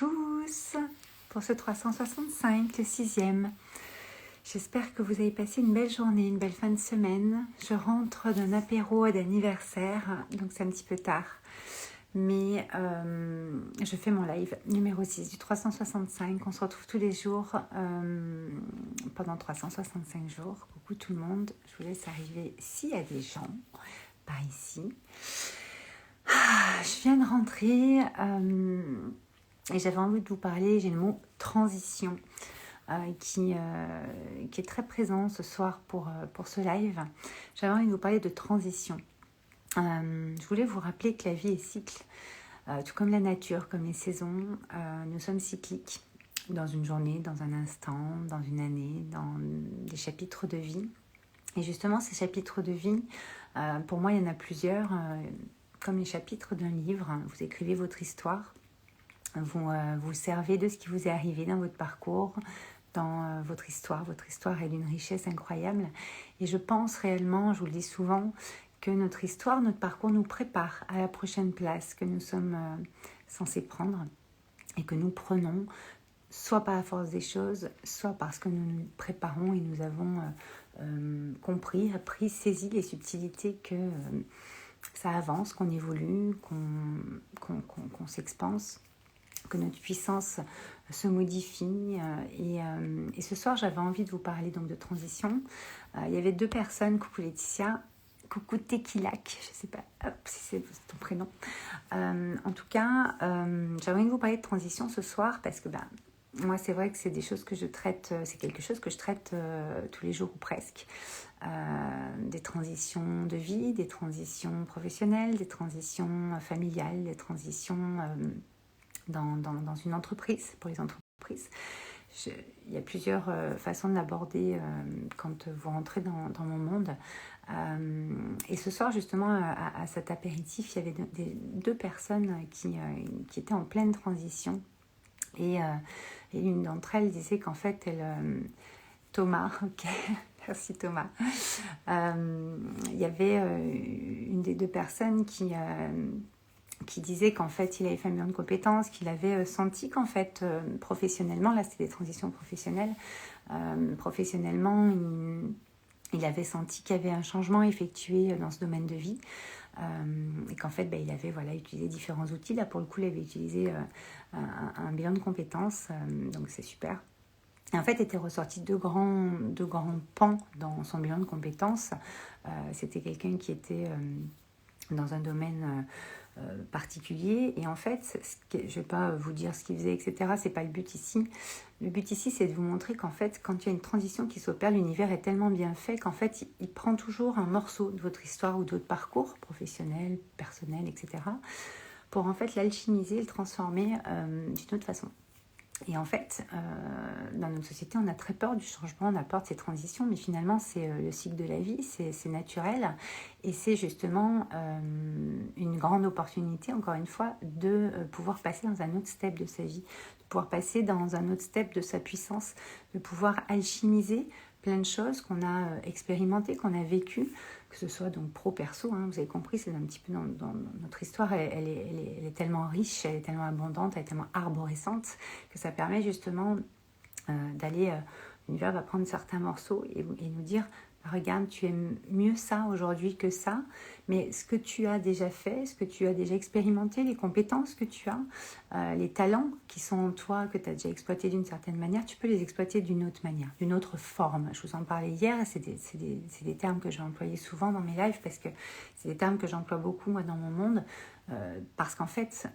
tous pour ce 365, le 6e. J'espère que vous avez passé une belle journée, une belle fin de semaine. Je rentre d'un apéro d'anniversaire, donc c'est un petit peu tard. Mais je fais mon live numéro 6 du 365. On se retrouve tous les jours pendant 365 jours. Coucou tout le monde. Je vous laisse arriver s'il y a des gens par ici. Je viens de rentrer et j'avais envie de vous parler. J'ai le mot transition qui est très présent ce soir pour ce live. J'avais envie de vous parler de transition. Je voulais vous rappeler que la vie est cycle, tout comme la nature, comme les saisons. Nous sommes cycliques dans une journée, dans un instant, dans une année, dans des chapitres de vie. Et justement, ces chapitres de vie, pour moi, il y en a plusieurs, comme les chapitres d'un livre. Vous écrivez votre histoire, vous servez de ce qui vous est arrivé dans votre parcours, dans votre histoire. Votre histoire est d'une richesse incroyable. Et je pense réellement, je vous le dis souvent, que notre histoire, notre parcours nous prépare à la prochaine place que nous sommes censés prendre et que nous prenons, soit par la force des choses, soit parce que nous nous préparons et nous avons compris, appris, saisi les subtilités que ça avance, qu'on évolue, qu'on s'expanse, que notre puissance se modifie. Et ce soir, j'avais envie de vous parler donc de transition. Il y avait deux personnes, coucou Laetitia, coucou Tequilac, je ne sais pas si c'est ton prénom. En tout cas, j'avais envie de vous parler de transition ce soir parce que moi, c'est vrai que c'est des choses que je traite, c'est quelque chose que je traite tous les jours ou presque. Des transitions de vie, des transitions professionnelles, des transitions familiales, des transitions dans une entreprise, pour les entreprises. Il y a plusieurs façons de l'aborder quand vous rentrez dans mon monde. Et ce soir, justement, à cet apéritif, il y avait deux personnes qui étaient en pleine transition. Et l'une d'entre elles disait qu'en fait, Thomas, ok, merci Thomas. Il y avait une des deux personnes qui disait qu'en fait, il avait fait un bilan de compétences, qu'il avait senti qu'en fait, professionnellement, là, c'était des transitions professionnelles, professionnellement, il avait senti qu'il y avait un changement effectué dans ce domaine de vie. Et qu'en fait, il avait utilisé différents outils. Là, pour le coup, il avait utilisé un bilan de compétences, donc c'est super. Et en fait, était ressorti deux grands pans dans son bilan de compétences. C'était quelqu'un qui était dans un domaine particulier. Et en fait, je ne vais pas vous dire ce qu'il faisait, etc. C'est pas le but ici. Le but ici, c'est de vous montrer qu'en fait, quand il y a une transition qui s'opère, l'univers est tellement bien fait qu'en fait, il prend toujours un morceau de votre histoire ou de votre parcours professionnel, personnel, etc. pour en fait l'alchimiser, le transformer d'une autre façon. Et en fait, dans notre société, on a très peur du changement, on a peur de ces transitions, mais finalement, c'est le cycle de la vie, c'est naturel. Et c'est justement une grande opportunité, encore une fois, de pouvoir passer dans un autre step de sa vie, de pouvoir passer dans un autre step de sa puissance, de pouvoir alchimiser plein de choses qu'on a expérimentées, qu'on a vécues, que ce soit donc pro-perso, vous avez compris, c'est un petit peu dans notre histoire, elle est tellement riche, elle est tellement abondante, elle est tellement arborescente, que ça permet justement d'aller, l'univers va prendre certains morceaux et nous dire, regarde, tu es mieux ça aujourd'hui que ça, mais ce que tu as déjà fait, ce que tu as déjà expérimenté, les compétences que tu as, les talents qui sont en toi, que tu as déjà exploités d'une certaine manière, tu peux les exploiter d'une autre manière, d'une autre forme. Je vous en parlais hier, c'est des termes que j'ai employés souvent dans mes lives, parce que c'est des termes que j'emploie beaucoup moi dans mon monde, parce qu'en fait,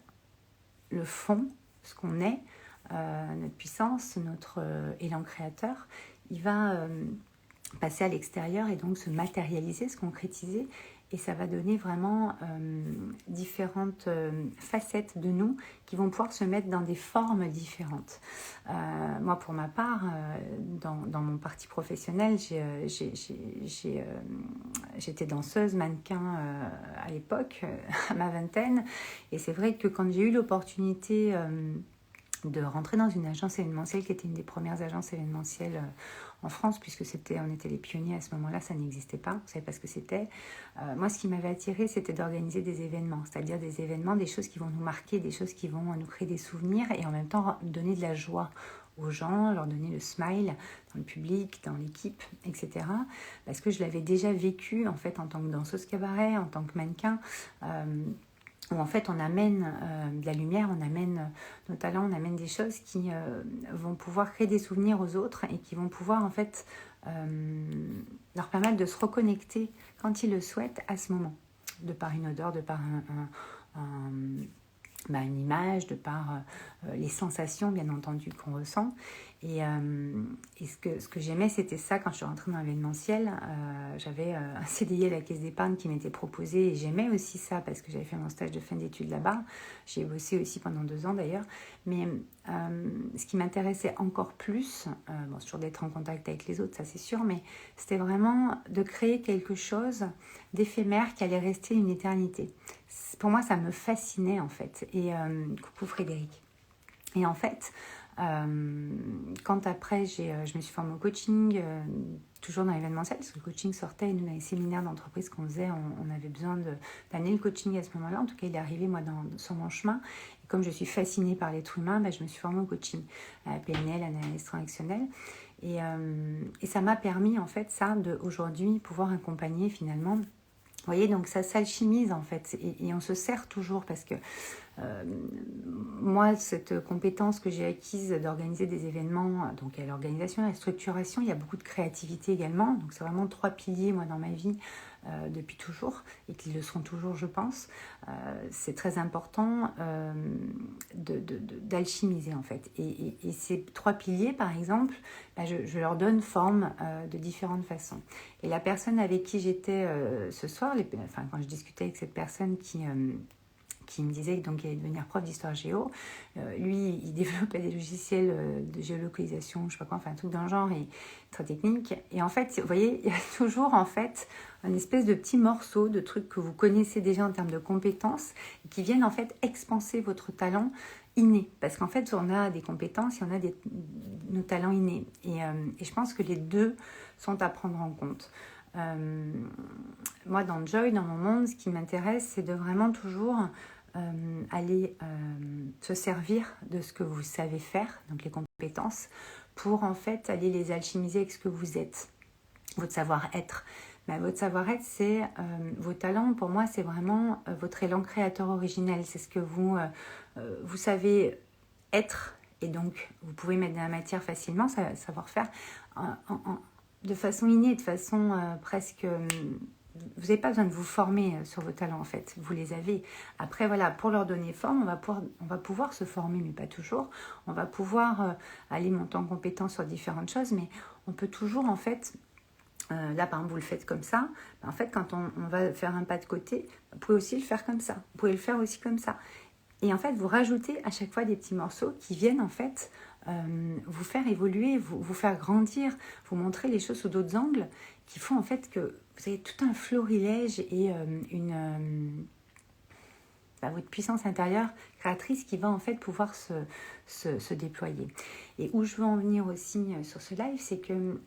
le fond, ce qu'on est, notre puissance, notre élan créateur, il va passer à l'extérieur et donc se matérialiser, se concrétiser, et ça va donner vraiment différentes facettes de nous qui vont pouvoir se mettre dans des formes différentes. Moi, pour ma part, dans mon parti professionnel, j'étais danseuse, mannequin à l'époque, à ma vingtaine, et c'est vrai que quand j'ai eu l'opportunité de rentrer dans une agence événementielle qui était une des premières agences événementielles en France, puisque on était les pionniers à ce moment-là, ça n'existait pas, on ne savait pas ce que c'était. Moi, ce qui m'avait attirée, c'était d'organiser des événements, c'est-à-dire des événements, des choses qui vont nous marquer, des choses qui vont nous créer des souvenirs et en même temps donner de la joie aux gens, leur donner le smile dans le public, dans l'équipe, etc. Parce que je l'avais déjà vécu en fait en tant que danseuse cabaret, en tant que mannequin, où en fait on amène de la lumière, on amène nos talents, on amène des choses qui vont pouvoir créer des souvenirs aux autres et qui vont pouvoir en fait leur permettre de se reconnecter quand ils le souhaitent à ce moment, de par une odeur, de par une image, de par les sensations bien entendu qu'on ressent. Et ce que j'aimais, c'était ça. Quand je suis rentrée dans l'événementiel, j'avais un CDI à la Caisse d'épargne qui m'était proposé et j'aimais aussi ça parce que j'avais fait mon stage de fin d'études là-bas. J'ai bossé aussi pendant 2 ans d'ailleurs. Mais ce qui m'intéressait encore plus, c'est toujours d'être en contact avec les autres, ça c'est sûr, mais c'était vraiment de créer quelque chose d'éphémère qui allait rester une éternité. Pour moi, ça me fascinait en fait. Et coucou Frédéric. Et en fait, quand après je me suis formée au coaching, toujours dans l'événementiel, parce que le coaching sortait, et nous, dans les séminaires d'entreprise qu'on faisait, on avait besoin d'amener le coaching à ce moment-là. En tout cas, il est arrivé, moi, sur mon chemin. Et comme je suis fascinée par l'être humain, je me suis formée au coaching, à la PNL, analyse transactionnelle. Et ça m'a permis, en fait, aujourd'hui, pouvoir accompagner, finalement. Vous voyez, donc ça s'alchimise, en fait. Et on se sert toujours, parce que moi, cette compétence que j'ai acquise d'organiser des événements, donc il y a l'organisation, la structuration, il y a beaucoup de créativité également. Donc c'est vraiment 3 piliers, moi, dans ma vie, depuis toujours, et qui le seront toujours, je pense. C'est très important d'alchimiser, en fait. Et ces 3 piliers, par exemple, je leur donne forme de différentes façons. Et la personne avec qui j'étais ce soir, quand je discutais avec cette personne qui me disait qu'il allait devenir prof d'histoire géo. Lui, il développait des logiciels de géolocalisation, je ne sais pas quoi, enfin un truc dans le genre, et très technique. Et en fait, vous voyez, il y a toujours en fait un espèce de petits morceaux de trucs que vous connaissez déjà en termes de compétences et qui viennent en fait expanser votre talent inné. Parce qu'en fait, on a des compétences et on a nos talents innés. Et je pense que les deux sont à prendre en compte. Moi, dans Joy, dans mon monde, ce qui m'intéresse, c'est de vraiment toujours aller se servir de ce que vous savez faire, donc les compétences, pour en fait aller les alchimiser avec ce que vous êtes, votre savoir-être. Votre savoir-être, c'est vos talents. Pour moi, c'est vraiment votre élan créateur originel. C'est ce que vous savez être, et donc vous pouvez mettre dans la matière facilement, savoir-faire de façon innée, de façon presque... vous n'avez pas besoin de vous former sur vos talents, en fait. Vous les avez. Après, voilà, pour leur donner forme, on va pouvoir se former, mais pas toujours. On va pouvoir aller monter en compétence sur différentes choses, mais on peut toujours, en fait... là, par exemple, vous le faites comme ça. En fait, quand on va faire un pas de côté, vous pouvez aussi le faire comme ça. Vous pouvez le faire aussi comme ça. Et en fait, vous rajoutez à chaque fois des petits morceaux qui viennent, en fait, vous faire évoluer, vous faire grandir, vous montrer les choses sous d'autres angles qui font en fait que vous avez tout un florilège et votre puissance intérieure créatrice qui va en fait pouvoir se déployer. Et où je veux en venir aussi sur ce live, c'est que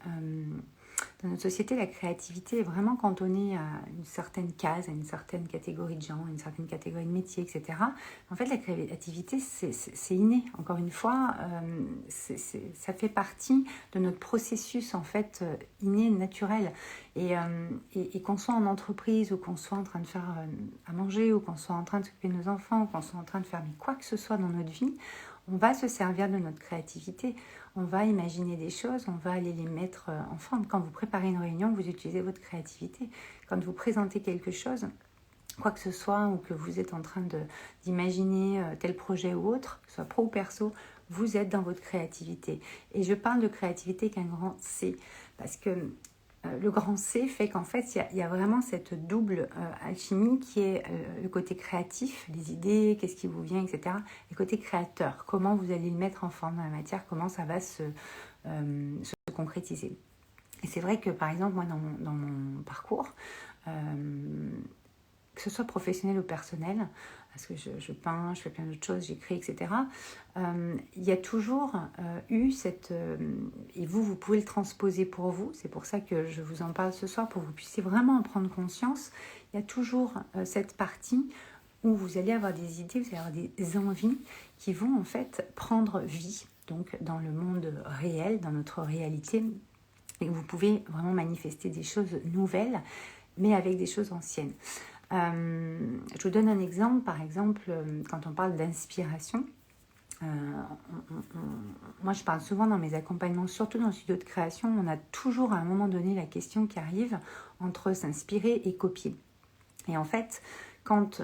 dans notre société, la créativité est vraiment cantonnée à une certaine case, à une certaine catégorie de gens, à une certaine catégorie de métiers, etc. En fait, la créativité, c'est inné. Encore une fois, ça fait partie de notre processus en fait inné, naturel. Et qu'on soit en entreprise ou qu'on soit en train de faire à manger ou qu'on soit en train de s'occuper de nos enfants ou qu'on soit en train de faire quoi que ce soit dans notre vie, on va se servir de notre créativité. On va imaginer des choses, on va aller les mettre en forme. Quand vous préparez une réunion, vous utilisez votre créativité. Quand vous présentez quelque chose, quoi que ce soit, ou que vous êtes en train d'imaginer tel projet ou autre, que ce soit pro ou perso, vous êtes dans votre créativité. Et je parle de créativité qu'un grand C, parce que le grand C fait qu'en fait, il y a vraiment cette double alchimie qui est le côté créatif, les idées, qu'est-ce qui vous vient, etc. Et le côté créateur, comment vous allez le mettre en forme dans la matière, comment ça va se concrétiser. Et c'est vrai que, par exemple, moi, dans mon parcours, que que ce soit professionnel ou personnel, parce que je peins, je fais plein d'autres choses, j'écris, etc. Il y a toujours eu cette... et vous pouvez le transposer pour vous, c'est pour ça que je vous en parle ce soir, pour que vous puissiez vraiment en prendre conscience. Il y a toujours cette partie où vous allez avoir des idées, vous allez avoir des envies qui vont en fait prendre vie, donc dans le monde réel, dans notre réalité, et vous pouvez vraiment manifester des choses nouvelles, mais avec des choses anciennes. Je vous donne un exemple, par exemple, quand on parle d'inspiration, moi je parle souvent dans mes accompagnements, surtout dans le studio de création, on a toujours à un moment donné la question qui arrive entre s'inspirer et copier. Et en fait, quand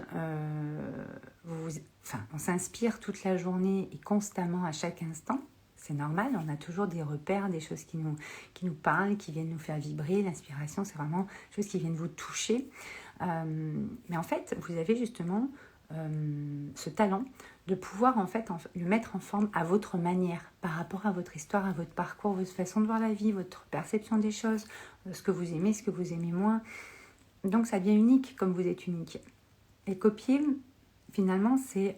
on s'inspire toute la journée et constamment à chaque instant, c'est normal, on a toujours des repères, des choses qui nous parlent, qui viennent nous faire vibrer. L'inspiration, c'est vraiment des choses qui viennent vous toucher. Mais en fait, vous avez justement ce talent de pouvoir en fait le mettre en forme à votre manière, par rapport à votre histoire, à votre parcours, votre façon de voir la vie, votre perception des choses, ce que vous aimez moins. Donc ça devient unique comme vous êtes unique. Et copier, finalement, c'est...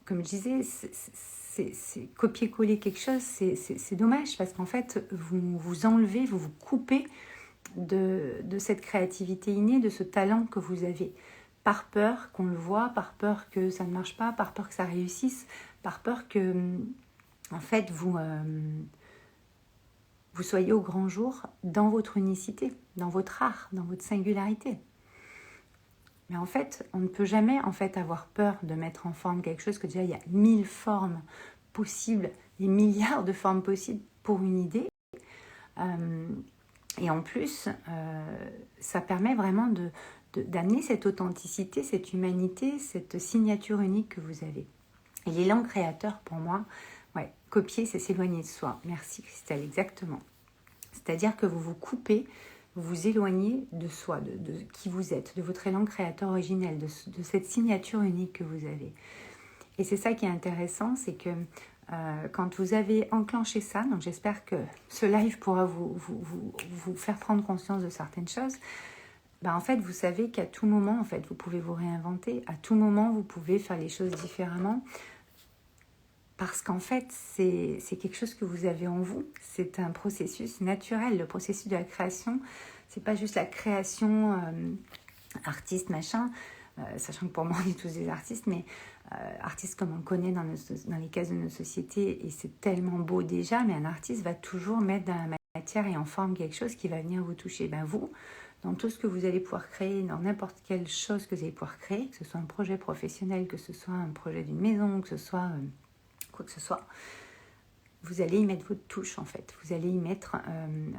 comme je disais, c'est copier-coller quelque chose, c'est dommage parce qu'en fait, vous enlevez, vous vous coupez de cette créativité innée, de ce talent que vous avez. Par peur qu'on le voit, par peur que ça ne marche pas, par peur que ça réussisse, par peur que, en fait, vous soyez au grand jour dans votre unicité, dans votre art, dans votre singularité. Mais en fait, on ne peut jamais en fait avoir peur de mettre en forme quelque chose, que déjà il y a 1000 formes possibles, des milliards de formes possibles pour une idée. Et en plus, ça permet vraiment d'amener cette authenticité, cette humanité, cette signature unique que vous avez. Et l'élan créateur, pour moi, copier, c'est s'éloigner de soi. Merci Christelle, exactement. C'est-à-dire que vous vous coupez, vous vous éloignez de soi, de qui vous êtes, de votre élan créateur originel, de cette signature unique que vous avez. Et c'est ça qui est intéressant, c'est que quand vous avez enclenché ça, donc j'espère que ce live pourra vous faire prendre conscience de certaines choses, en fait, vous savez qu'à tout moment, en fait, vous pouvez vous réinventer, à tout moment, vous pouvez faire les choses différemment, parce qu'en fait, c'est quelque chose que vous avez en vous. C'est un processus naturel. Le processus de la création, c'est pas juste la création artiste, machin, sachant que pour moi, on est tous des artistes, mais artistes comme on le connaît dans les cases de nos sociétés, et c'est tellement beau déjà, mais un artiste va toujours mettre dans la matière et en forme quelque chose qui va venir vous toucher. Vous, dans tout ce que vous allez pouvoir créer, dans n'importe quelle chose que vous allez pouvoir créer, que ce soit un projet professionnel, que ce soit un projet d'une maison, que ce soit... quoi que ce soit, vous allez y mettre votre touche en fait, vous allez y mettre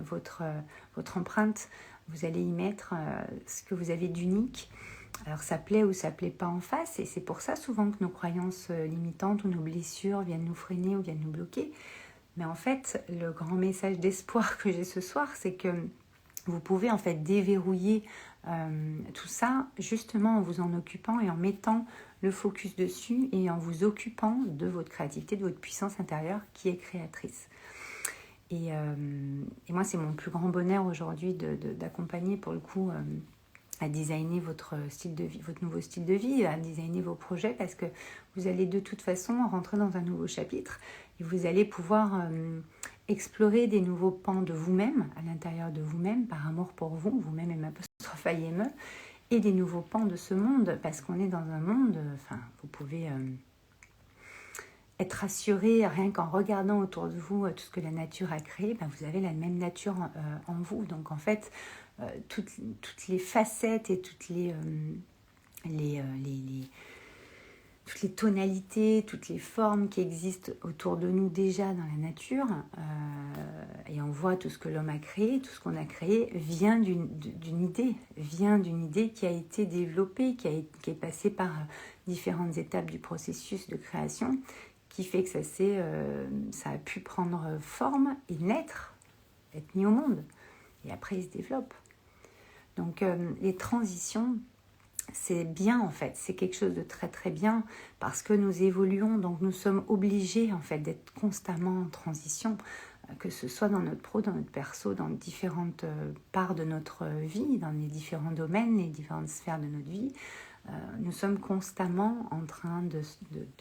votre empreinte, vous allez y mettre ce que vous avez d'unique. Alors ça plaît ou ça plaît pas en face, et c'est pour ça souvent que nos croyances limitantes ou nos blessures viennent nous freiner ou viennent nous bloquer. Mais en fait, le grand message d'espoir que j'ai ce soir, c'est que vous pouvez en fait déverrouiller tout ça justement en vous en occupant et en mettant le focus dessus et en vous occupant de votre créativité, de votre puissance intérieure qui est créatrice. Et moi, c'est mon plus grand bonheur aujourd'hui d'accompagner pour le coup à designer votre style de vie, votre nouveau style de vie, à designer vos projets, parce que vous allez de toute façon rentrer dans un nouveau chapitre et vous allez pouvoir explorer des nouveaux pans de vous-même, à l'intérieur de vous-même, par amour pour vous, vous-même et m'apostrophe IME, et des nouveaux pans de ce monde, parce qu'on est dans un monde, vous pouvez être rassuré rien qu'en regardant autour de vous tout ce que la nature a créé, vous avez la même nature en vous. Donc en fait, toutes les facettes et toutes les tonalités, toutes les formes qui existent autour de nous déjà dans la nature, et on voit tout ce que l'homme a créé, tout ce qu'on a créé vient d'une idée qui a été développée, qui est passée par différentes étapes du processus de création, qui fait que ça a pu prendre forme et naître, être mis au monde, et après il se développe. Donc les transitions, c'est bien en fait, c'est quelque chose de très très bien parce que nous évoluons, donc nous sommes obligés en fait d'être constamment en transition. que ce soit dans notre pro, dans notre perso, dans différentes parts de notre vie, dans les différents domaines, les différentes sphères de notre vie. Nous sommes constamment en train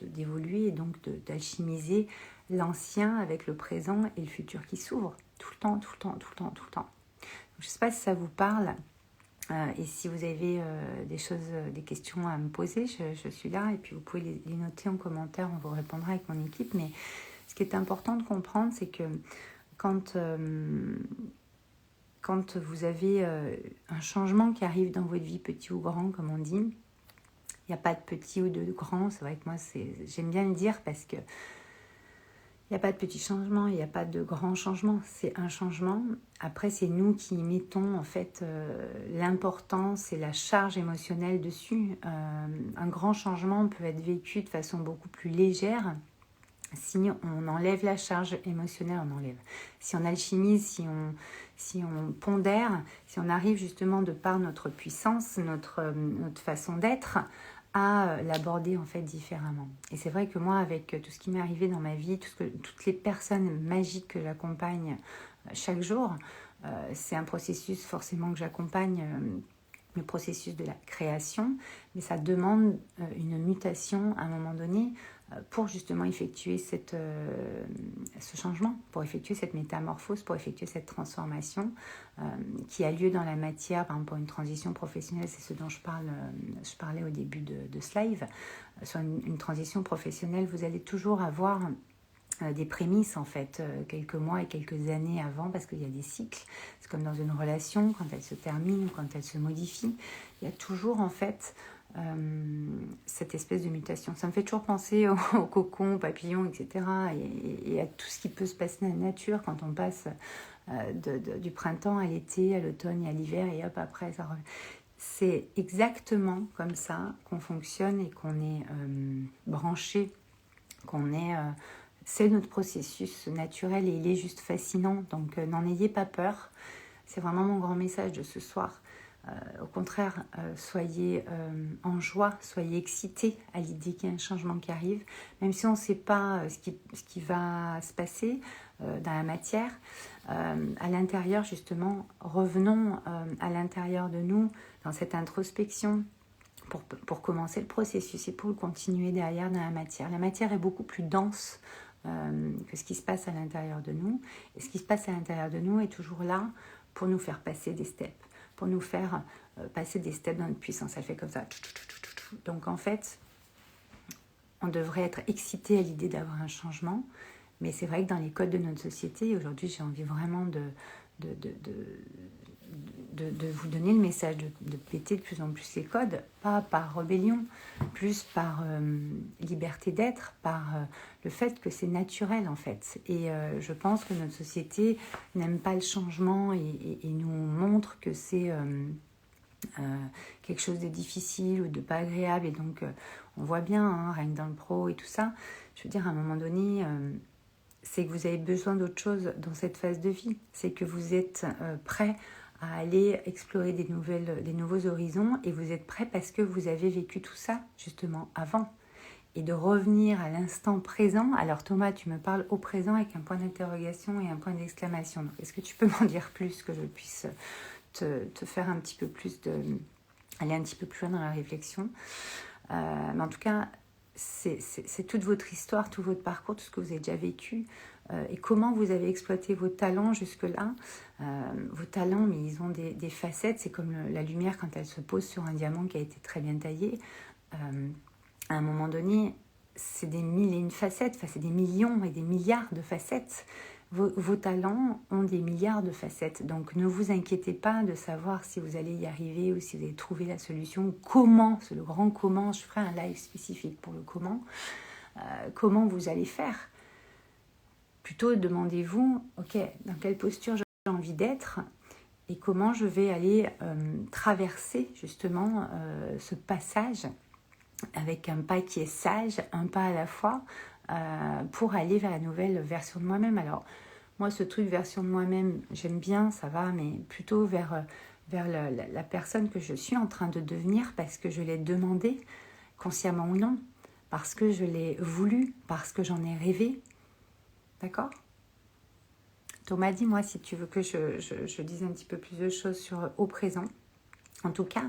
d'évoluer et donc d'alchimiser l'ancien avec le présent et le futur qui s'ouvre tout le temps, tout le temps, tout le temps, tout le temps. Je ne sais pas si ça vous parle et si vous avez des questions à me poser, je suis là et puis vous pouvez les noter en commentaire, on vous répondra avec mon équipe. Mais ce qui est important de comprendre, c'est que quand vous avez un changement qui arrive dans votre vie, petit ou grand, comme on dit, il n'y a pas de petit ou de grand. C'est vrai que moi, j'aime bien le dire parce que il n'y a pas de petit changement, il n'y a pas de grand changement. C'est un changement. Après, c'est nous qui mettons en fait l'importance et la charge émotionnelle dessus. Un grand changement peut être vécu de façon beaucoup plus légère si on enlève la charge émotionnelle, si on alchimise, si on pondère, si on arrive justement de par notre puissance, notre façon d'être, à l'aborder en fait différemment. Et c'est vrai que moi, avec tout ce qui m'est arrivé dans ma vie, toutes les personnes magiques que j'accompagne chaque jour, c'est un processus forcément que j'accompagne, le processus de la création, mais ça demande une mutation à un moment donné pour justement effectuer ce changement, pour effectuer cette métamorphose, pour effectuer cette transformation qui a lieu dans la matière. Par exemple, pour une transition professionnelle, c'est ce dont je parlais au début de ce live. Sur une transition professionnelle, vous allez toujours avoir des prémices en fait, quelques mois et quelques années avant, parce qu'il y a des cycles. C'est comme dans une relation, quand elle se termine ou quand elle se modifie, il y a toujours en fait cette espèce de mutation. Ça me fait toujours penser aux cocons, aux papillons, etc. Et à tout ce qui peut se passer dans la nature quand on passe du printemps à l'été, à l'automne et à l'hiver, et hop, après ça revient. C'est exactement comme ça qu'on fonctionne et qu'on est branché, qu'on est... c'est notre processus naturel et il est juste fascinant. Donc n'en ayez pas peur. C'est vraiment mon grand message de ce soir. Au contraire, soyez en joie, soyez excités à l'idée qu'il y a un changement qui arrive, même si on ne sait pas ce qui va se passer dans la matière. À l'intérieur, justement, revenons à l'intérieur de nous, dans cette introspection, pour commencer le processus et pour le continuer derrière dans la matière. La matière est beaucoup plus dense que ce qui se passe à l'intérieur de nous. Et ce qui se passe à l'intérieur de nous est toujours là pour nous faire passer des steps, pour nous faire passer des steps dans notre puissance. Elle fait comme ça. Donc en fait, on devrait être excité à l'idée d'avoir un changement. Mais c'est vrai que dans les codes de notre société, aujourd'hui j'ai envie vraiment de vous donner le message de péter de plus en plus ces codes, pas par rébellion, plus par liberté d'être, par le fait que c'est naturel en fait. Et je pense que notre société n'aime pas le changement et nous montre que c'est quelque chose de difficile ou de pas agréable. Et donc on voit bien, hein, rien que dans le pro et tout ça, je veux dire à un moment donné... c'est que vous avez besoin d'autre chose dans cette phase de vie. C'est que vous êtes prêt à aller explorer des nouveaux horizons et vous êtes prêt parce que vous avez vécu tout ça justement avant. Et de revenir à l'instant présent. Alors Thomas, tu me parles au présent avec un point d'interrogation et un point d'exclamation. Donc, est-ce que tu peux m'en dire plus, que je puisse te faire un petit peu plus aller un petit peu plus loin dans la réflexion. Mais en tout cas, c'est toute votre histoire, tout votre parcours, tout ce que vous avez déjà vécu et comment vous avez exploité vos talents jusque-là. Vos talents, mais ils ont des facettes. C'est comme la lumière quand elle se pose sur un diamant qui a été très bien taillé. À un moment donné, c'est des mille et une facettes, enfin, c'est des millions et des milliards de facettes. Vos talents ont des milliards de facettes. Donc ne vous inquiétez pas de savoir si vous allez y arriver ou si vous allez trouver la solution. Comment, c'est le grand comment. Je ferai un live spécifique pour le comment. Comment vous allez faire. Plutôt demandez-vous, ok, dans quelle posture j'ai envie d'être et comment je vais aller traverser justement ce passage avec un pas qui est sage, un pas à la fois, pour aller vers la nouvelle version de moi-même. Alors, moi, ce truc version de moi-même, j'aime bien, ça va, mais plutôt vers la personne que je suis en train de devenir parce que je l'ai demandé, consciemment ou non, parce que je l'ai voulu, parce que j'en ai rêvé. D'accord ? Thomas, dis-moi si tu veux que je dise un petit peu plus de choses sur au présent. En tout cas,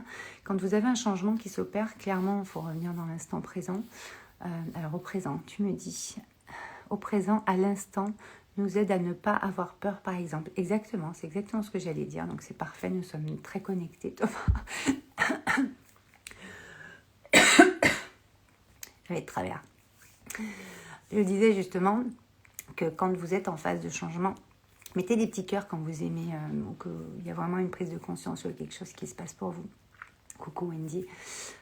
quand vous avez un changement qui s'opère, clairement, il faut revenir dans l'instant présent. Alors au présent, tu me dis, au présent, à l'instant, nous aide à ne pas avoir peur, par exemple. Exactement, c'est exactement ce que j'allais dire. Donc c'est parfait, nous sommes très connectés, Thomas. Je vais de travers. Je disais justement que quand vous êtes en phase de changement, mettez des petits cœurs quand vous aimez ou qu'il y a vraiment une prise de conscience sur quelque chose qui se passe pour vous. Coucou Wendy.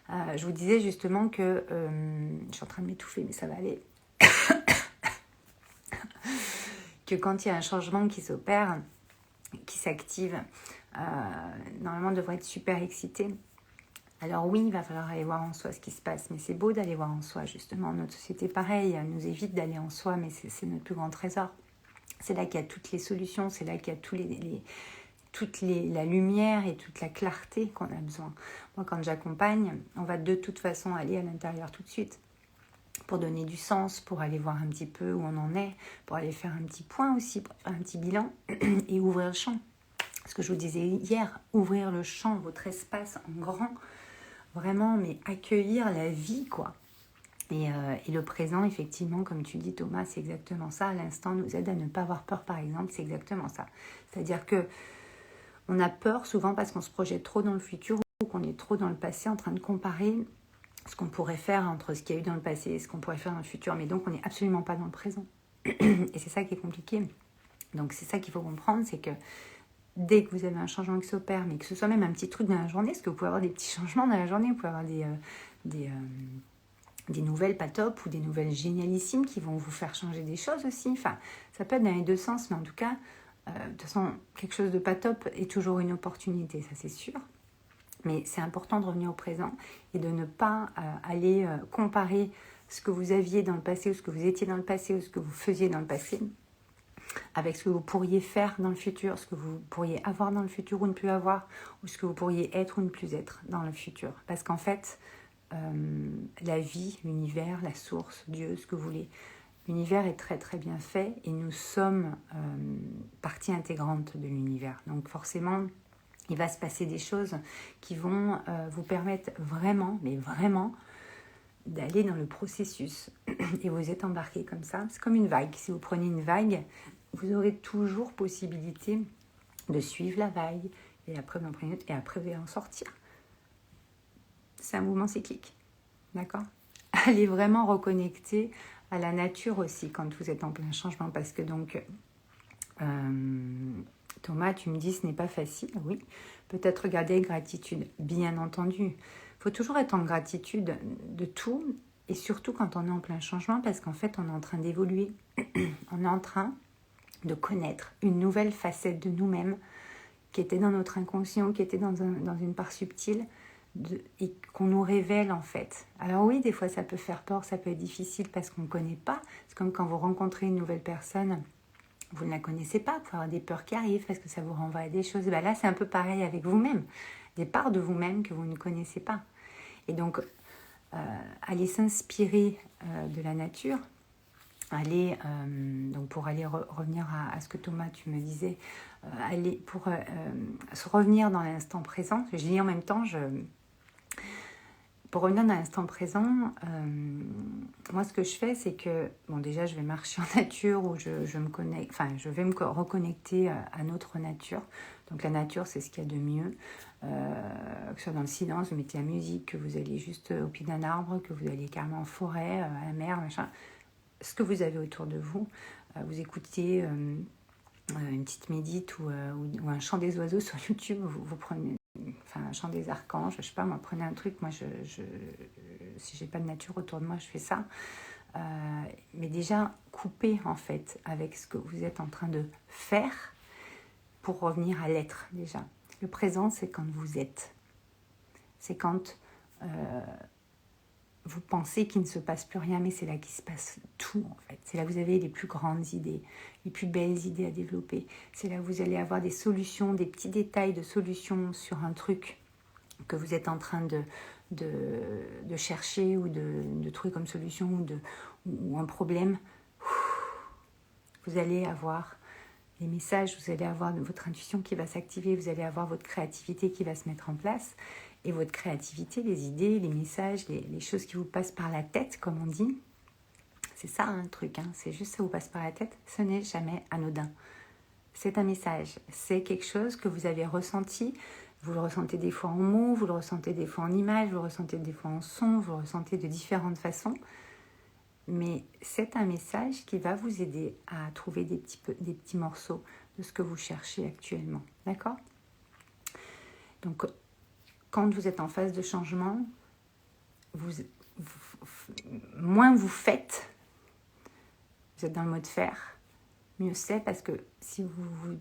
Je vous disais justement que je suis en train de m'étouffer, mais ça va aller. Que quand il y a un changement qui s'opère, qui s'active, normalement on devrait être super excité. Alors oui, il va falloir aller voir en soi ce qui se passe, mais c'est beau d'aller voir en soi, justement. Notre société, pareil, elle nous évite d'aller en soi, mais c'est notre plus grand trésor. C'est là qu'il y a toutes les solutions, c'est là qu'il y a toute la lumière et toute la clarté qu'on a besoin. Moi, quand j'accompagne, on va de toute façon aller à l'intérieur tout de suite pour donner du sens, pour aller voir un petit peu où on en est, pour aller faire un petit point aussi, un petit bilan et ouvrir le champ. Ce que je vous disais hier, ouvrir le champ, votre espace en grand, vraiment, mais accueillir la vie, quoi. Et le présent, effectivement, comme tu dis Thomas, c'est exactement ça. À l'instant, nous aide à ne pas avoir peur, par exemple, c'est exactement ça. C'est-à-dire que on a peur souvent parce qu'on se projette trop dans le futur ou qu'on est trop dans le passé en train de comparer ce qu'on pourrait faire entre ce qu'il y a eu dans le passé et ce qu'on pourrait faire dans le futur. Mais donc, on n'est absolument pas dans le présent. Et c'est ça qui est compliqué. Donc, c'est ça qu'il faut comprendre, c'est que dès que vous avez un changement qui s'opère, mais que ce soit même un petit truc dans la journée, parce que vous pouvez avoir des petits changements dans la journée, vous pouvez avoir des nouvelles pas top ou des nouvelles génialissimes qui vont vous faire changer des choses aussi. Enfin, ça peut être dans les deux sens, mais en tout cas, de toute façon, quelque chose de pas top est toujours une opportunité, ça c'est sûr. Mais c'est important de revenir au présent et de ne pas aller comparer ce que vous aviez dans le passé ou ce que vous étiez dans le passé ou ce que vous faisiez dans le passé avec ce que vous pourriez faire dans le futur, ce que vous pourriez avoir dans le futur ou ne plus avoir, ou ce que vous pourriez être ou ne plus être dans le futur. Parce qu'en fait, la vie, l'univers, la source, Dieu, ce que vous voulez, l'univers est très très bien fait et nous sommes partie intégrante de l'univers. Donc forcément, il va se passer des choses qui vont vous permettre vraiment, mais vraiment, d'aller dans le processus. Et vous êtes embarqué comme ça. C'est comme une vague. Si vous prenez une vague, vous aurez toujours possibilité de suivre la vague. Et après, vous en prenez une autre. Et après, vous allez en sortir. C'est un mouvement cyclique. D'accord ? Allez vraiment reconnecter à la nature aussi quand vous êtes en plein changement. Parce que donc, Thomas, tu me dis ce n'est pas facile. Oui, peut-être regarder avec gratitude. Bien entendu. Il faut toujours être en gratitude de tout. Et surtout quand on est en plein changement. Parce qu'en fait, on est en train d'évoluer. On est en train de connaître une nouvelle facette de nous-mêmes qui était dans notre inconscient, qui était dans une part subtile et qu'on nous révèle en fait. Alors oui, des fois ça peut faire peur, ça peut être difficile parce qu'on ne connaît pas. C'est comme quand vous rencontrez une nouvelle personne, vous ne la connaissez pas, vous pouvez avoir des peurs qui arrivent parce que ça vous renvoie à des choses. Ben là, c'est un peu pareil avec vous-même, des parts de vous-même que vous ne connaissez pas. Et donc, allez s'inspirer de la nature, donc pour aller revenir à ce que Thomas, tu me disais, aller pour se revenir dans l'instant présent. Je dis en même temps, pour revenir dans l'instant présent, moi ce que je fais, c'est que, bon déjà je vais marcher en nature ou je vais me reconnecter à notre nature. Donc la nature, c'est ce qu'il y a de mieux. Que ce soit dans le silence, vous mettez la musique, que vous allez juste au pied d'un arbre, que vous allez carrément en forêt, à la mer, machin. Ce que vous avez autour de vous, vous écoutez une petite médite ou un chant des oiseaux sur YouTube, vous prenez un chant des archanges, je sais pas, moi prenez un truc, moi si j'ai pas de nature autour de moi, je fais ça. Mais déjà, coupez en fait avec ce que vous êtes en train de faire pour revenir à l'être déjà. Le présent, c'est quand vous êtes. C'est quand vous pensez qu'il ne se passe plus rien, mais c'est là qu'il se passe tout en fait. C'est là que vous avez les plus grandes idées, les plus belles idées à développer. C'est là que vous allez avoir des solutions, des petits détails de solutions sur un truc que vous êtes en train de chercher ou de trouver comme solution ou un problème. Vous allez avoir les messages, vous allez avoir votre intuition qui va s'activer, vous allez avoir votre créativité qui va se mettre en place. Et votre créativité, les idées, les messages, les choses qui vous passent par la tête, comme on dit, c'est ça un truc, hein, c'est juste ça vous passe par la tête, ce n'est jamais anodin. C'est un message, c'est quelque chose que vous avez ressenti, vous le ressentez des fois en mots, vous le ressentez des fois en images, vous le ressentez des fois en son, vous le ressentez de différentes façons. Mais c'est un message qui va vous aider à trouver des petits morceaux de ce que vous cherchez actuellement. D'accord ? Donc, quand vous êtes en phase de changement, moins vous faites, vous êtes dans le mode faire, mieux c'est, parce que si vous vous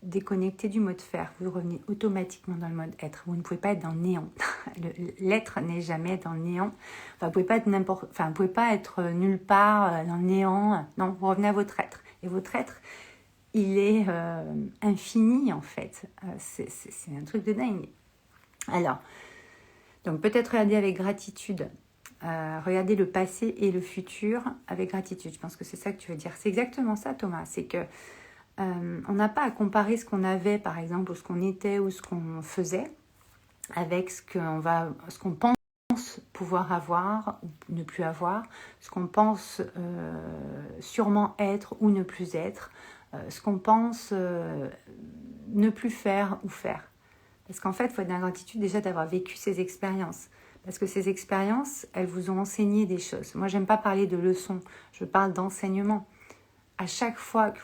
déconnectez du mode faire, vous revenez automatiquement dans le mode être. Vous ne pouvez pas être dans le néant. L'être n'est jamais dans le néant. Enfin, vous ne pouvez pas être nulle part dans le néant. Non, vous revenez à votre être. Et votre être, il est infini en fait. C'est un truc de dingue. Alors, donc peut-être regarder avec gratitude. Regarder le passé et le futur avec gratitude. Je pense que c'est ça que tu veux dire. C'est exactement ça, Thomas. C'est que on n'a pas à comparer ce qu'on avait, par exemple, ou ce qu'on était, ou ce qu'on faisait, avec ce qu'on pense pouvoir avoir ou ne plus avoir, ce qu'on pense sûrement être ou ne plus être, ce qu'on pense ne plus faire ou faire. Parce qu'en fait, il faut être dans la gratitude déjà d'avoir vécu ces expériences. Parce que ces expériences, elles vous ont enseigné des choses. Moi, j'aime pas parler de leçons, je parle d'enseignement. À chaque fois que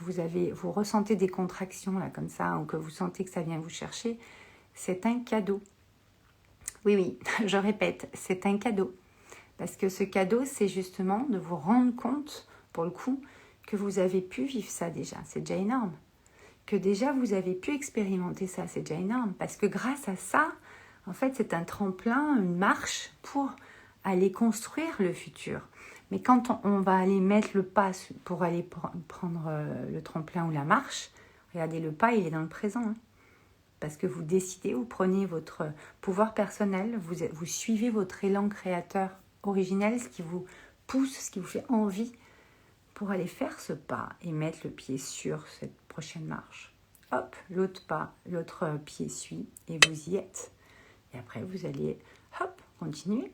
vous ressentez des contractions là comme ça, ou que vous sentez que ça vient vous chercher, c'est un cadeau. Oui, oui, je répète, c'est un cadeau. Parce que ce cadeau, c'est justement de vous rendre compte, pour le coup, que vous avez pu vivre ça déjà. C'est déjà énorme. Que déjà vous avez pu expérimenter ça, c'est déjà énorme. Parce que grâce à ça, en fait, c'est un tremplin, une marche pour aller construire le futur. Mais quand on va aller mettre le pas pour aller prendre le tremplin ou la marche, regardez, le pas, il est dans le présent. Hein. Parce que vous décidez, vous prenez votre pouvoir personnel, vous suivez votre élan créateur originel, ce qui vous pousse, ce qui vous fait envie pour aller faire ce pas et mettre le pied sur cette prochaine marche. Hop, l'autre pas, l'autre pied suit et vous y êtes. Et après, vous allez, hop, continuer.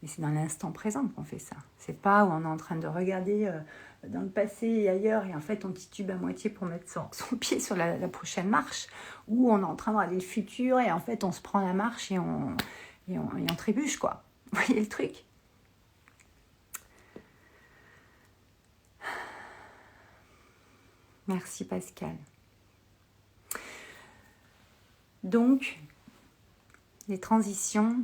Mais c'est dans l'instant présent qu'on fait ça. C'est pas où on est en train de regarder dans le passé et ailleurs et en fait on titube à moitié pour mettre son pied sur la prochaine marche, ou on est en train de regarder le futur et en fait on se prend la marche et on trébuche, quoi. Vous voyez le truc ? Merci Pascal. Donc, les transitions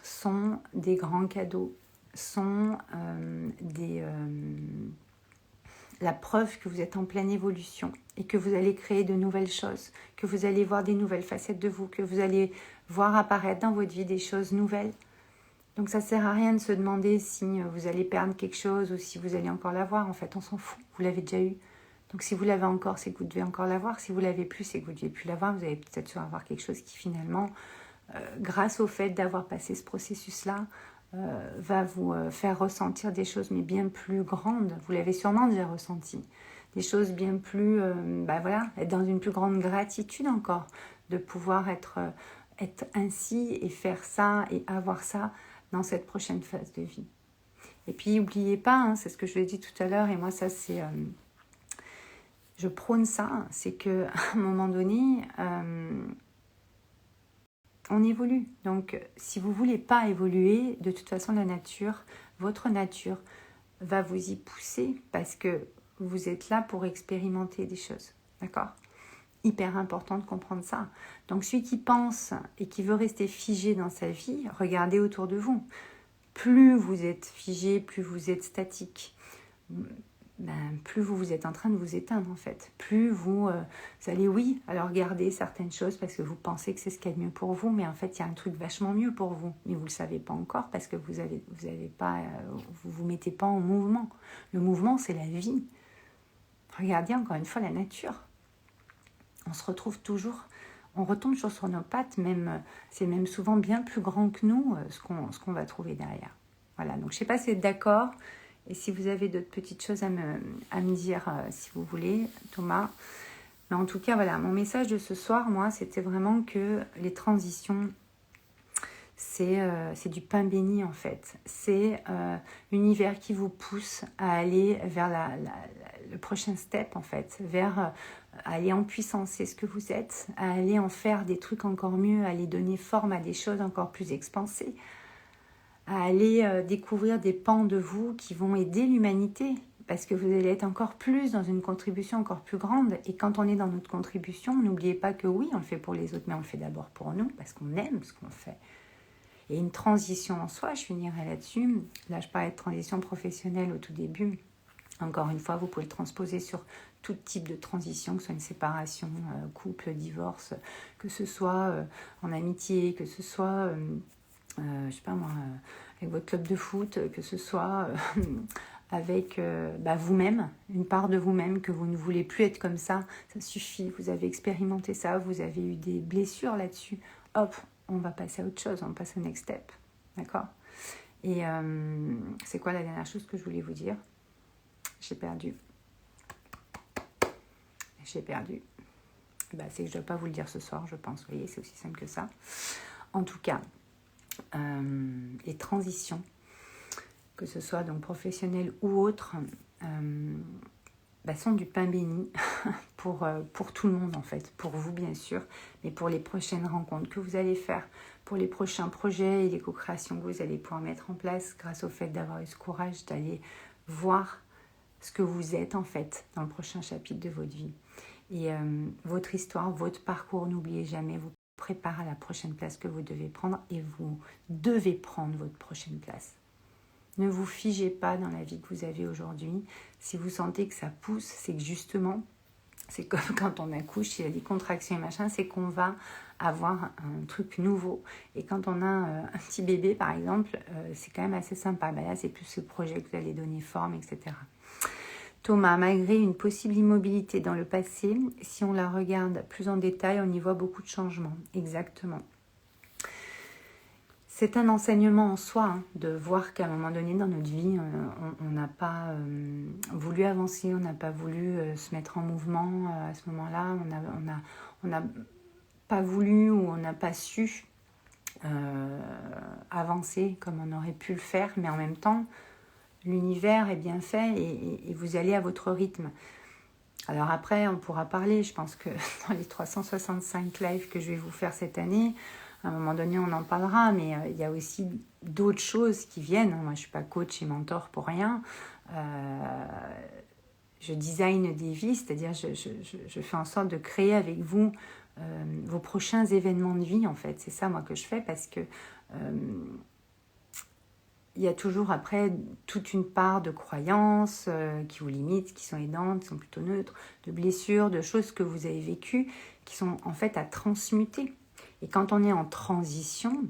sont des grands cadeaux, sont la preuve que vous êtes en pleine évolution et que vous allez créer de nouvelles choses, que vous allez voir des nouvelles facettes de vous, que vous allez voir apparaître dans votre vie des choses nouvelles. Donc ça ne sert à rien de se demander si vous allez perdre quelque chose ou si vous allez encore l'avoir. En fait, on s'en fout, vous l'avez déjà eu. Donc si vous l'avez encore, c'est que vous devez encore l'avoir. Si vous l'avez plus, c'est que vous ne devez plus l'avoir. Vous allez peut-être avoir quelque chose qui finalement, grâce au fait d'avoir passé ce processus-là, va vous faire ressentir des choses mais bien plus grandes. Vous l'avez sûrement déjà ressenti. Des choses bien plus, être dans une plus grande gratitude encore, de pouvoir être ainsi et faire ça et avoir ça dans cette prochaine phase de vie. Et puis n'oubliez pas, hein, c'est ce que je l'ai dit tout à l'heure, et moi ça c'est... je prône ça, c'est qu'à un moment donné, on évolue. Donc, si vous ne voulez pas évoluer, de toute façon, la nature, votre nature, va vous y pousser parce que vous êtes là pour expérimenter des choses. D'accord ? Hyper important de comprendre ça. Donc, celui qui pense et qui veut rester figé dans sa vie, regardez autour de vous. Plus vous êtes figé, plus vous êtes statique, plus vous êtes en train de vous éteindre en fait. Plus vous allez, oui, alors garder certaines choses parce que vous pensez que c'est ce qu'il y a de mieux pour vous, mais en fait il y a un truc vachement mieux pour vous, mais vous ne le savez pas encore parce que vous vous mettez pas en mouvement. Le mouvement, c'est la vie. Regardez encore une fois la nature. On se retrouve toujours, on retombe toujours sur nos pattes, c'est même souvent bien plus grand que nous ce qu'on va trouver derrière. Voilà, donc je ne sais pas si vous êtes d'accord. Et si vous avez d'autres petites choses à me dire, si vous voulez, Thomas, Mais en tout cas, voilà, mon message de ce soir, moi, c'était vraiment que les transitions, c'est du pain béni en fait. C'est l'univers qui vous pousse à aller vers le prochain step en fait, vers aller en puissance, c'est ce que vous êtes, à aller en faire des trucs encore mieux, à aller donner forme à des choses encore plus expansées, à aller découvrir des pans de vous qui vont aider l'humanité. Parce que vous allez être encore plus dans une contribution encore plus grande. Et quand on est dans notre contribution, n'oubliez pas que oui, on le fait pour les autres, mais on le fait d'abord pour nous, parce qu'on aime ce qu'on fait. Et une transition en soi, je finirai là-dessus. Là, je parlais de transition professionnelle au tout début. Encore une fois, vous pouvez le transposer sur tout type de transition, que ce soit une séparation, couple, divorce, que ce soit en amitié, que ce soit, je sais pas moi, avec votre club de foot, que ce soit avec vous-même, une part de vous-même, que vous ne voulez plus être comme ça suffit, vous avez expérimenté ça, vous avez eu des blessures là-dessus, hop, on va passer à autre chose, on passe au next step, d'accord? Et c'est quoi la dernière chose que je voulais vous dire? J'ai perdu. C'est que je ne dois pas vous le dire ce soir, je pense, vous voyez, c'est aussi simple que ça. En tout cas, les transitions, que ce soit donc professionnelles ou autres, sont du pain béni pour tout le monde en fait, pour vous bien sûr, mais pour les prochaines rencontres que vous allez faire, pour les prochains projets et les co-créations que vous allez pouvoir mettre en place grâce au fait d'avoir eu ce courage d'aller voir ce que vous êtes en fait dans le prochain chapitre de votre vie. Et votre histoire, votre parcours, n'oubliez jamais, vous prépare à la prochaine place que vous devez prendre et vous devez prendre votre prochaine place. Ne vous figez pas dans la vie que vous avez aujourd'hui. Si vous sentez que ça pousse, c'est que justement, c'est comme quand on accouche, il y a des contractions et machin, c'est qu'on va avoir un truc nouveau. Et quand on a un petit bébé, par exemple, c'est quand même assez sympa. Là, c'est plus ce projet que vous allez donner forme, etc. Thomas, malgré une possible immobilité dans le passé, si on la regarde plus en détail, on y voit beaucoup de changements. Exactement. C'est un enseignement en soi, de voir qu'à un moment donné dans notre vie, on n'a pas voulu avancer, on n'a pas voulu se mettre en mouvement à ce moment-là, on n'a pas voulu ou on n'a pas su avancer comme on aurait pu le faire, mais en même temps, l'univers est bien fait et vous allez à votre rythme. Alors après, on pourra parler, je pense que dans les 365 lives que je vais vous faire cette année, à un moment donné, on en parlera, mais il y a aussi d'autres choses qui viennent. Moi, je ne suis pas coach et mentor pour rien. Je design des vies, c'est-à-dire je fais en sorte de créer avec vous vos prochains événements de vie, en fait. C'est ça, moi, que je fais, parce que il y a toujours après toute une part de croyances qui vous limitent, qui sont aidantes, qui sont plutôt neutres, de blessures, de choses que vous avez vécues, qui sont en fait à transmuter. Et quand on est en transition,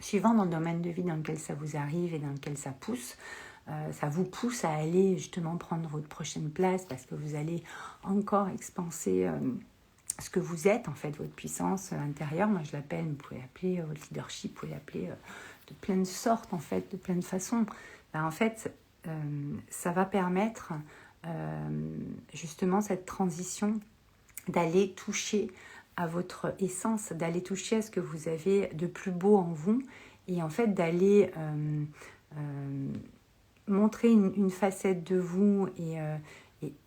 suivant dans le domaine de vie dans lequel ça vous arrive et dans lequel ça pousse, ça vous pousse à aller justement prendre votre prochaine place parce que vous allez encore expanser ce que vous êtes, en fait, votre puissance intérieure. Moi, je l'appelle, vous pouvez l'appeler votre leadership, vous pouvez l'appeler de plein de sortes, en fait, de plein de façons. En fait, ça va permettre justement cette transition d'aller toucher à votre essence, d'aller toucher à ce que vous avez de plus beau en vous et en fait d'aller montrer une facette de vous et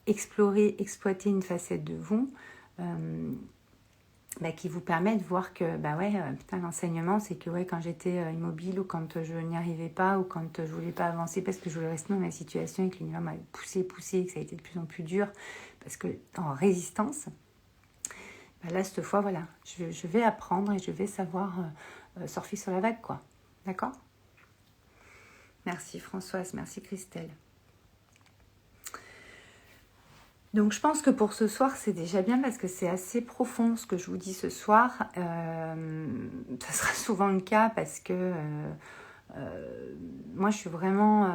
explorer, exploiter une facette de vous qui vous permet de voir que l'enseignement c'est que quand j'étais immobile ou quand je n'y arrivais pas ou quand je voulais pas avancer parce que je voulais rester dans ma situation et que l'univers m'a poussé et que ça a été de plus en plus dur parce que en résistance, là cette fois je vais apprendre et je vais savoir surfer sur la vague, quoi. D'accord? Merci Françoise, merci Christelle. Donc je pense que pour ce soir c'est déjà bien parce que c'est assez profond ce que je vous dis ce soir. Ça sera souvent le cas parce que moi je suis vraiment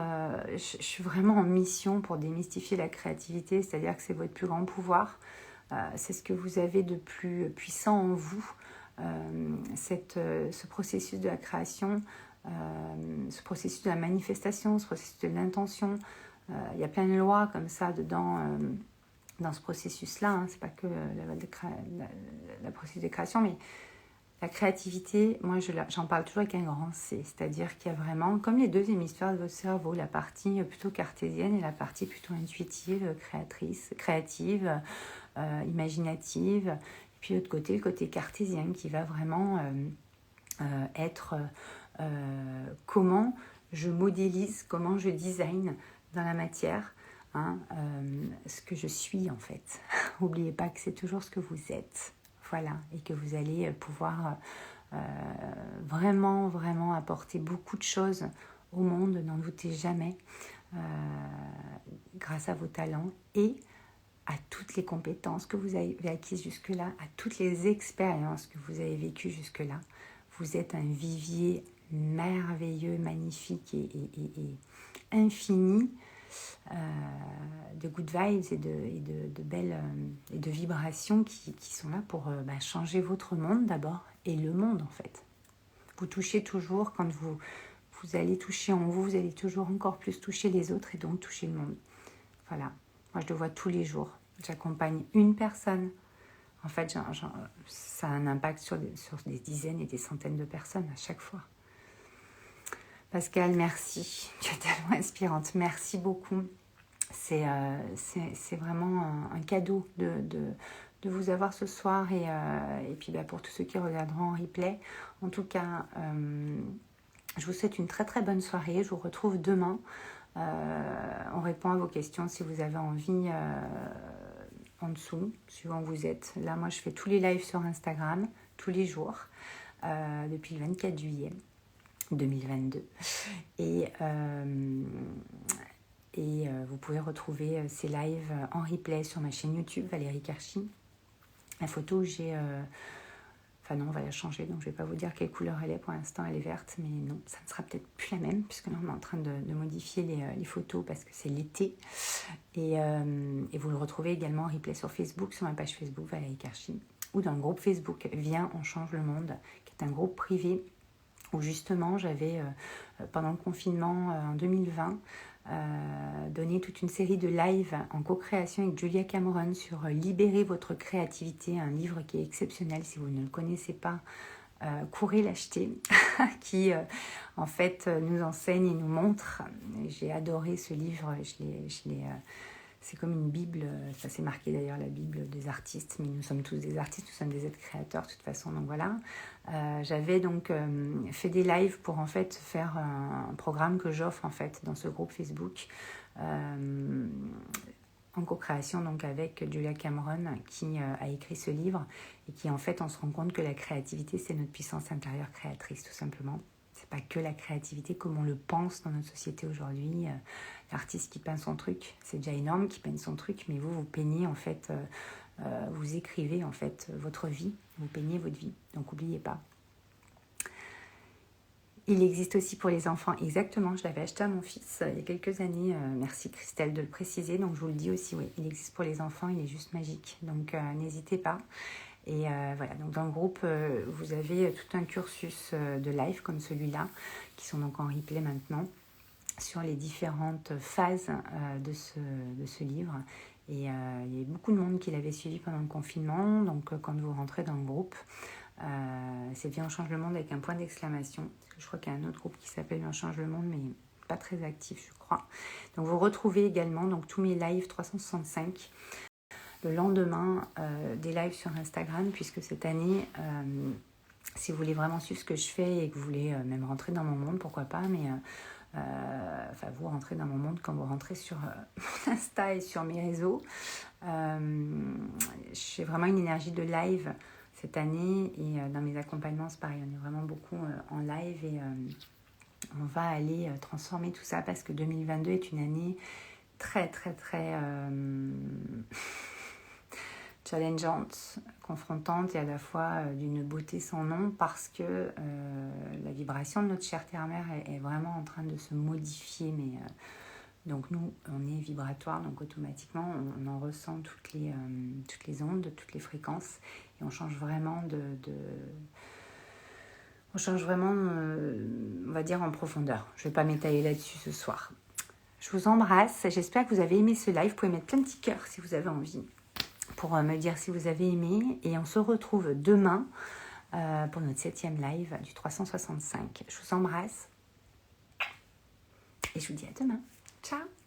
en mission pour démystifier la créativité, c'est-à-dire que c'est votre plus grand pouvoir, c'est ce que vous avez de plus puissant en vous, ce processus de la création, ce processus de la manifestation, ce processus de l'intention. Il y a plein de lois comme ça dedans. dans ce processus-là, hein. C'est pas que la processus de création, mais la créativité, moi j'en parle toujours avec un grand C, c'est-à-dire qu'il y a vraiment, comme les deux hémisphères de votre cerveau, la partie plutôt cartésienne et la partie plutôt intuitive, créative, imaginative, et puis de l'autre côté, le côté cartésien qui va vraiment être comment je modélise, comment je design dans la matière, hein, ce que je suis en fait. N'oubliez pas que c'est toujours ce que vous êtes. Voilà, et que vous allez pouvoir vraiment, vraiment apporter beaucoup de choses au monde, n'en doutez jamais, grâce à vos talents et à toutes les compétences que vous avez acquises jusque-là, à toutes les expériences que vous avez vécues jusque-là. Vous êtes un vivier merveilleux, magnifique et infini de good vibes et de belles et de vibrations qui sont là pour changer votre monde d'abord et le monde en fait. Vous touchez toujours, quand vous allez toucher en vous, vous allez toujours encore plus toucher les autres et donc toucher le monde. Voilà, moi je le vois tous les jours. J'accompagne une personne. En fait, ça a un impact sur des dizaines et des centaines de personnes à chaque fois. Pascal, merci. Tu es tellement inspirante. Merci beaucoup. C'est vraiment un cadeau de vous avoir ce soir et puis pour tous ceux qui regarderont en replay. En tout cas, je vous souhaite une très très bonne soirée. Je vous retrouve demain. On répond à vos questions si vous avez envie en dessous, suivant où vous êtes. Là, moi, je fais tous les lives sur Instagram, tous les jours, depuis le 24 juillet 2022. Et vous pouvez retrouver ces lives en replay sur ma chaîne YouTube, Valérie Karchi. La photo où j'ai... Enfin non, on va la changer, donc je ne vais pas vous dire quelle couleur elle est. Pour l'instant, elle est verte, mais non, ça ne sera peut-être plus la même, puisque là, on est en train de modifier les photos parce que c'est l'été. Et vous le retrouvez également en replay sur Facebook, sur ma page Facebook, Valérie Karchi, ou dans le groupe Facebook Viens, on change le monde, qui est un groupe privé où justement j'avais, pendant le confinement en 2020, donné toute une série de lives en co-création avec Julia Cameron sur Libérer votre créativité, un livre qui est exceptionnel. Si vous ne le connaissez pas, courez l'acheter, qui en fait nous enseigne et nous montre. J'ai adoré ce livre, c'est comme une Bible, ça c'est marqué d'ailleurs, la Bible des artistes, mais nous sommes tous des artistes, nous sommes des êtres créateurs de toute façon, donc voilà. J'avais donc fait des lives pour en fait faire un programme que j'offre en fait dans ce groupe Facebook, en co-création donc avec Julia Cameron qui a écrit ce livre et qui en fait on se rend compte que la créativité c'est notre puissance intérieure créatrice tout simplement. C'est pas que la créativité comme on le pense dans notre société aujourd'hui. L'artiste qui peint son truc, c'est déjà énorme qui peigne son truc, mais vous peignez en fait, vous écrivez en fait votre vie, vous peignez votre vie. Donc n'oubliez pas. Il existe aussi pour les enfants, exactement, je l'avais acheté à mon fils il y a quelques années, merci Christelle de le préciser, donc je vous le dis aussi, oui, il existe pour les enfants, il est juste magique, donc n'hésitez pas. Et voilà, donc dans le groupe, vous avez tout un cursus de live comme celui-là, qui sont donc en replay maintenant, sur les différentes phases de ce livre. Et il y a beaucoup de monde qui l'avait suivi pendant le confinement, donc quand vous rentrez dans le groupe, c'est Viens on change le monde avec un point d'exclamation. Je crois qu'il y a un autre groupe qui s'appelle Viens on change le monde, mais pas très actif, je crois. Donc vous retrouvez également donc, tous mes lives 365 le lendemain des lives sur Instagram, puisque cette année, si vous voulez vraiment suivre ce que je fais et que vous voulez même rentrer dans mon monde, pourquoi pas, mais vous rentrez dans mon monde quand vous rentrez sur mon Insta et sur mes réseaux. J'ai vraiment une énergie de live cette année et dans mes accompagnements, c'est pareil, on est vraiment beaucoup en live et on va aller transformer tout ça parce que 2022 est une année très, très, très challengeante, confrontante et à la fois d'une beauté sans nom parce que la vibration de notre chère terre-mère est vraiment en train de se modifier. Mais donc nous, on est vibratoire, donc automatiquement, on en ressent toutes les ondes, toutes les fréquences et on change vraiment on va dire en profondeur. Je ne vais pas m'étaler là-dessus ce soir. Je vous embrasse. J'espère que vous avez aimé ce live. Vous pouvez mettre plein de petits cœurs si vous avez envie pour me dire si vous avez aimé. Et on se retrouve demain pour notre 7e live du 365. Je vous embrasse et je vous dis à demain. Ciao!